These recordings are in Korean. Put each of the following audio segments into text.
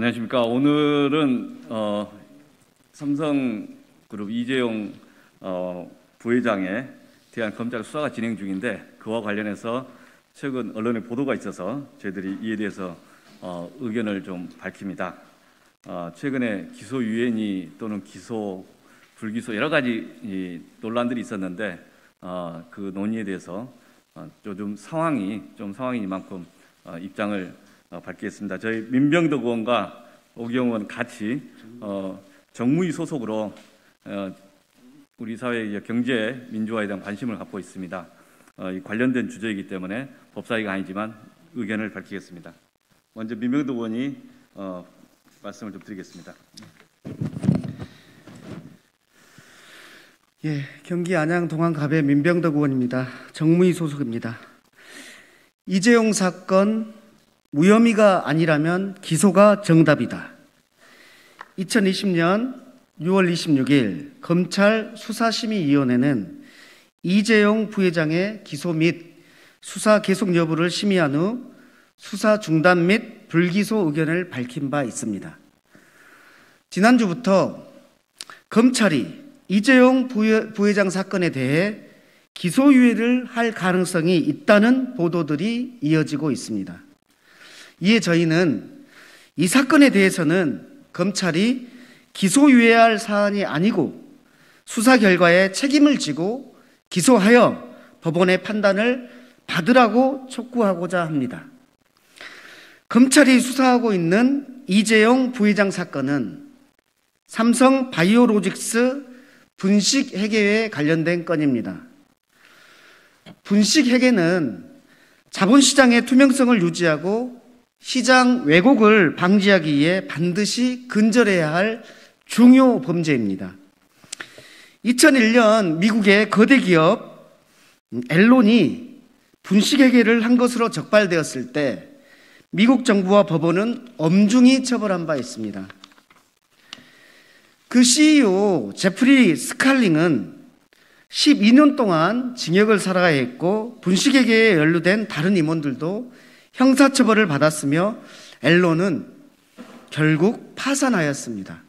안녕하십니까. 오늘은 삼성그룹 이재용 부회장에 대한 검찰 수사가 진행 중인데 그와 관련해서 최근 언론의 보도가 있어서 저희들이 이에 대해서 의견을 좀 밝힙니다. 최근에 기소 유예니 또는 기소, 불기소 여러 가지 논란들이 있었는데 그 논의에 대해서 요즘 상황이 이만큼 입장을 밝히겠습니다. 저희 민병덕 의원과 오기영 의원 같이 정무위 소속으로 우리 사회의 경제 민주화에 대한 관심을 갖고 있습니다. 이 관련된 주제이기 때문에 법사위가 아니지만 의견을 밝히겠습니다. 먼저 민병덕 의원이 말씀을 좀 드리겠습니다. 예, 경기 안양 동안갑의 민병덕 의원입니다. 정무위 소속입니다. 이재용 사건 무혐의가 아니라면 기소가 정답이다. 2020년 6월 26일 검찰 수사심의위원회는 이재용 부회장의 기소 및 수사 계속 여부를 심의한 후 수사 중단 및 불기소 의견을 밝힌 바 있습니다. 지난주부터 검찰이 이재용 부회장 사건에 대해 기소유예를 할 가능성이 있다는 보도들이 이어지고 있습니다. 이에 저희는 이 사건에 대해서는 검찰이 기소유예할 사안이 아니고 수사 결과에 책임을 지고 기소하여 법원의 판단을 받으라고 촉구하고자 합니다. 검찰이 수사하고 있는 이재용 부회장 사건은 삼성 바이오로직스 분식회계에 관련된 건입니다. 분식회계는 자본시장의 투명성을 유지하고 시장 왜곡을 방지하기 위해 반드시 근절해야 할 중요 범죄입니다. 2001년 미국의 거대 기업 앨론이 분식회계를 한 것으로 적발되었을 때 미국 정부와 법원은 엄중히 처벌한 바 있습니다. 그 CEO 제프리 스칼링은 12년 동안 징역을 살아야 했고 분식회계에 연루된 다른 임원들도 형사처벌을 받았으며 앨론은 결국 파산하였습니다.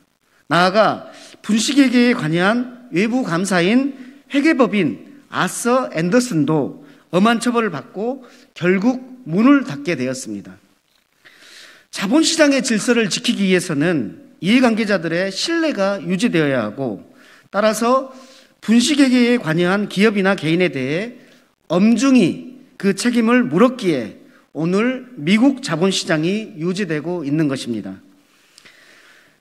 나아가 분식회계에 관여한 외부 감사인 회계법인 아서 앤더슨도 엄한 처벌을 받고 결국 문을 닫게 되었습니다. 자본시장의 질서를 지키기 위해서는 이해관계자들의 신뢰가 유지되어야 하고 따라서 분식회계에 관여한 기업이나 개인에 대해 엄중히 그 책임을 물었기에 오늘 미국 자본시장이 유지되고 있는 것입니다.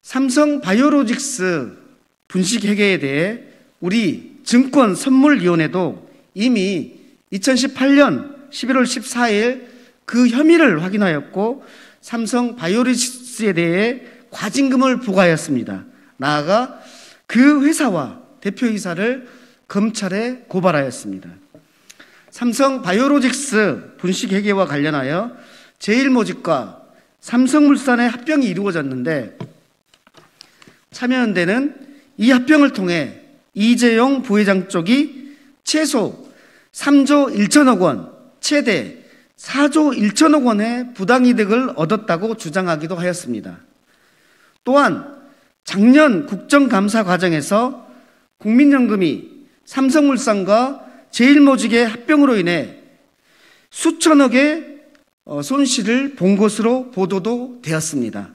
삼성 바이오로직스 분식회계에 대해 우리 증권선물위원회도 이미 2018년 11월 14일 그 혐의를 확인하였고 삼성 바이오로직스에 대해 과징금을 부과하였습니다. 나아가 그 회사와 대표이사를 검찰에 고발하였습니다. 삼성 바이오로직스 분식회계와 관련하여 제일모직과 삼성물산의 합병이 이루어졌는데 참여연대는 이 합병을 통해 이재용 부회장 쪽이 최소 3조 1천억 원, 최대 4조 1천억 원의 부당이득을 얻었다고 주장하기도 하였습니다. 또한 작년 국정감사 과정에서 국민연금이 삼성물산과 제일모직의 합병으로 인해 수천억의 손실을 본 것으로 보도도 되었습니다.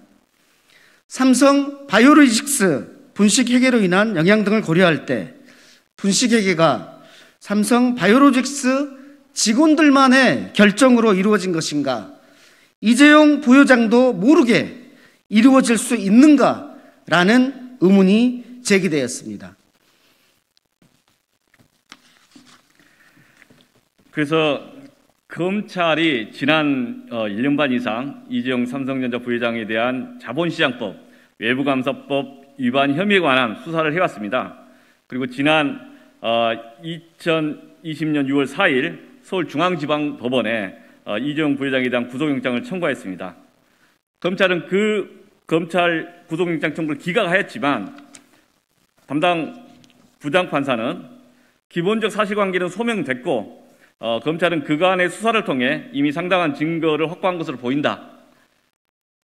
삼성 바이오로직스 분식회계로 인한 영향 등을 고려할 때 분식회계가 삼성 바이오로직스 직원들만의 결정으로 이루어진 것인가, 이재용 부회장도 모르게 이루어질 수 있는가라는 의문이 제기되었습니다. 그래서 검찰이 지난 1년 반 이상 이재용 삼성전자 부회장에 대한 자본시장법, 외부감사법 위반 혐의에 관한 수사를 해왔습니다. 그리고 지난 2020년 6월 4일 서울중앙지방법원에 이재용 부회장에 대한 구속영장을 청구하였습니다. 검찰은 그 검찰 구속영장 청구를 기각하였지만 담당 부장판사는 기본적 사실관계는 소명됐고 검찰은 그간의 수사를 통해 이미 상당한 증거를 확보한 것으로 보인다.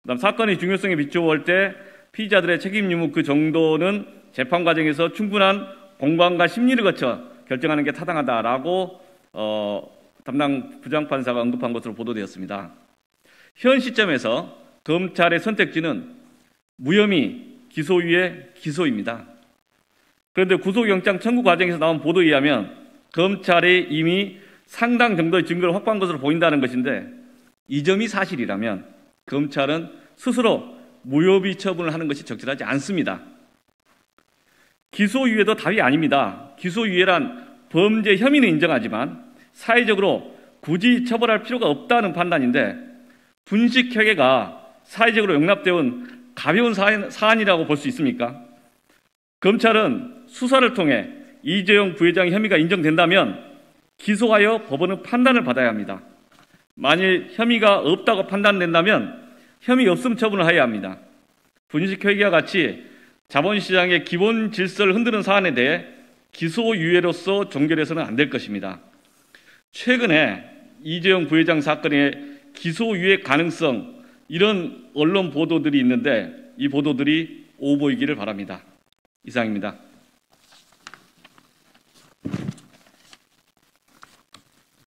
그다음 사건의 중요성에 비추어 때 피의자들의 책임 유무 그 정도는 재판 과정에서 충분한 공방과 심리를 거쳐 결정하는 게 타당하다라고 담당 부장판사가 언급한 것으로 보도되었습니다. 현 시점에서 검찰의 선택지는 무혐의 기소유예 기소입니다. 그런데 구속영장 청구 과정에서 나온 보도에 의하면 검찰이 이미 상당 정도의 증거를 확보한 것으로 보인다는 것인데 이 점이 사실이라면 검찰은 스스로 무혐의 처분을 하는 것이 적절하지 않습니다. 기소유예도 답이 아닙니다. 기소유예란 범죄 혐의는 인정하지만 사회적으로 굳이 처벌할 필요가 없다는 판단인데 분식회계가 사회적으로 용납되어 온 가벼운 사안이라고 볼 수 있습니까? 검찰은 수사를 통해 이재용 부회장의 혐의가 인정된다면 기소하여 법원은 판단을 받아야 합니다. 만일 혐의가 없다고 판단된다면 혐의 없음 처분을 해야 합니다. 분식회계와 같이 자본시장의 기본 질서를 흔드는 사안에 대해 기소유예로서 종결해서는 안 될 것입니다. 최근에 이재용 부회장 사건의 기소유예 가능성 이런 언론 보도들이 있는데 이 보도들이 오보이기를 바랍니다. 이상입니다.